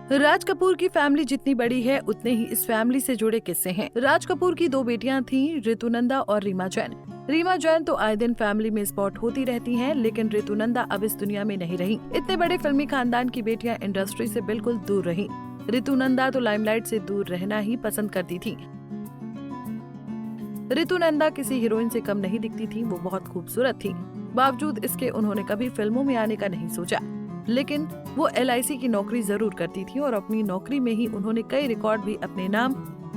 राज कपूर की फैमिली जितनी बड़ी है उतने ही इस फैमिली से जुड़े किस्से हैं। राज कपूर की 2 बेटियां थीं, ऋतुनंदा और रीमा जैन। रीमा जैन तो आए दिन फैमिली में स्पॉट होती रहती हैं, लेकिन ऋतुनंदा अब इस दुनिया में नहीं रही। इतने बड़े फिल्मी खानदान की बेटियां इंडस्ट्री से बिल्कुल दूर रहीं। ऋतुनंदा तो लाइमलाइट से दूर रहना ही पसंद करती थी। ऋतुनंदा किसी हीरोइन से कम नहीं दिखती थी, वो बहुत खूबसूरत थी। बावजूद इसके उन्होंने कभी फिल्मों में आने का नहीं सोचा, लेकिन वो LIC की नौकरी जरूर करती थी और अपनी नौकरी में ही उन्होंने कई रिकॉर्ड भी अपने नाम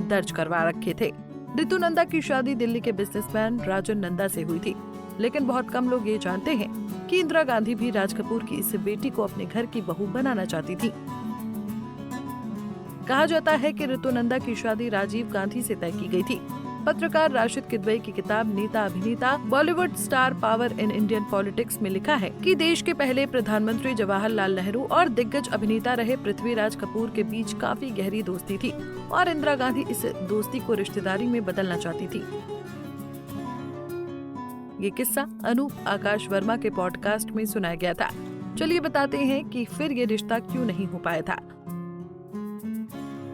दर्ज करवा रखे थे। ऋतुनंदा की शादी दिल्ली के बिजनेसमैन राजन नंदा से हुई थी, लेकिन बहुत कम लोग ये जानते हैं कि इंदिरा गांधी भी राज कपूर की इस बेटी को अपने घर की बहू बनाना चाहती थी। कहा जाता है कि ऋतुनंदा की शादी राजीव गांधी से तय की गई थी। पत्रकार राशिद किदवई की किताब नेता अभिनेता Bollywood star power in Indian politics में लिखा है कि देश के पहले प्रधानमंत्री जवाहरलाल नेहरू और दिग्गज अभिनेता रहे पृथ्वीराज कपूर के बीच काफी गहरी दोस्ती थी और इंदिरा गांधी इस दोस्ती को रिश्तेदारी में बदलना चाहती थी। ये किस्सा अनूप आकाश वर्मा के पॉडकास्ट में सुनाया गया था। चलिए बताते हैं कि फिर ये रिश्ता क्यों नहीं हो पाया था।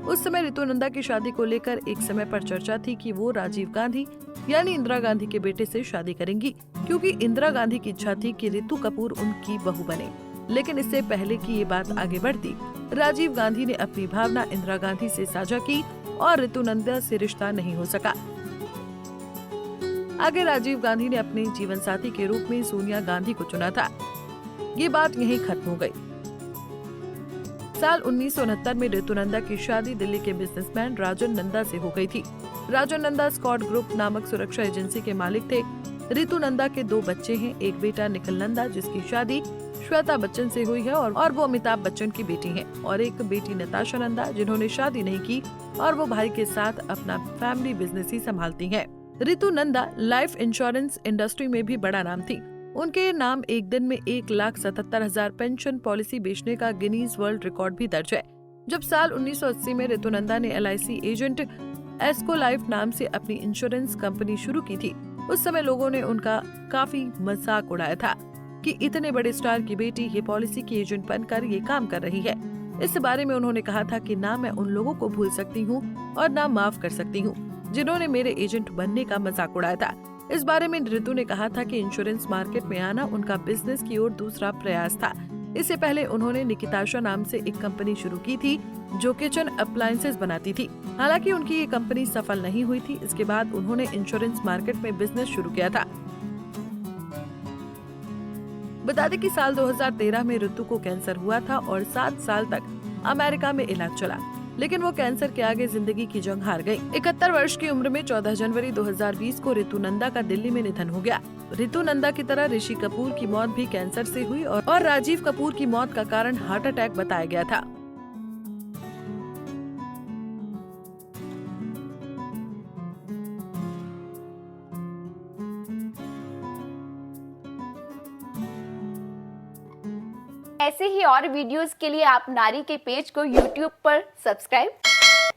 उस समय ऋतुनंदा की शादी को लेकर एक समय पर चर्चा थी कि वो राजीव गांधी यानी इंदिरा गांधी के बेटे से शादी करेंगी, क्योंकि इंदिरा गांधी की इच्छा थी कि ऋतु कपूर उनकी बहू बने। लेकिन इससे पहले कि ये बात आगे बढ़ती, राजीव गांधी ने अपनी भावना इंदिरा गांधी से साझा की और ऋतुनंदा से रिश्ता नहीं हो सका। आगे राजीव गांधी ने अपने जीवन साथी के रूप में सोनिया गांधी को चुना था। ये बात यहीं खत्म हो गई। साल 1969 में ऋतुनंदा की शादी दिल्ली के बिजनेसमैन राजन नंदा से हो गई थी। राजन नंदा स्कॉट ग्रुप नामक सुरक्षा एजेंसी के मालिक थे। ऋतुनंदा के 2 बच्चे हैं, एक बेटा निखिल नंदा जिसकी शादी श्वेता बच्चन से हुई है और वो अमिताभ बच्चन की बेटी हैं, और एक बेटी नताशा नंदा जिन्होंने शादी नहीं की और वो भाई के साथ अपना फैमिली बिजनेस ही संभालती हैं। ऋतुनंदा लाइफ इंश्योरेंस इंडस्ट्री में भी बड़ा नाम थी। उनके नाम एक दिन में 1,77,000 पेंशन पॉलिसी बेचने का गिनीज वर्ल्ड रिकॉर्ड भी दर्ज है। जब साल 1980 में ऋतुनंदा ने LIC एजेंट एस्को लाइफ नाम से अपनी इंश्योरेंस कंपनी शुरू की थी, उस समय लोगों ने उनका काफी मजाक उड़ाया था कि इतने बड़े स्टार की बेटी ये पॉलिसी की एजेंट बनकर ये काम कर रही है। इस बारे में उन्होंने कहा था कि ना मैं उन लोगों को भूल सकती हूँ और ना माफ कर सकती हूँ जिन्होंने मेरे एजेंट बनने का मजाक उड़ाया था। इस बारे में ऋतु ने कहा था कि इंश्योरेंस मार्केट में आना उनका बिजनेस की ओर दूसरा प्रयास था। इससे पहले उन्होंने निकिताशा नाम से एक कंपनी शुरू की थी जो किचन अप्लायंसेस बनाती थी। हालांकि उनकी ये कंपनी सफल नहीं हुई थी। इसके बाद उन्होंने इंश्योरेंस मार्केट में बिजनेस शुरू किया था। बता दें कि साल 2013 में ऋतु को कैंसर हुआ था और 7 साल तक अमेरिका में इलाज चला, लेकिन वो कैंसर के आगे जिंदगी की जंग हार गई। 71 वर्ष की उम्र में 14 जनवरी 2020 को ऋतुनंदा का दिल्ली में निधन हो गया। ऋतुनंदा की तरह ऋषि कपूर की मौत भी कैंसर से हुई और राजीव कपूर की मौत का कारण हार्ट अटैक बताया गया था। ऐसे ही और वीडियोस के लिए आप नारी के पेज को YouTube पर सब्सक्राइब,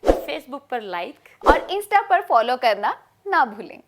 Facebook पर लाइक और Insta पर फॉलो करना ना भूलें।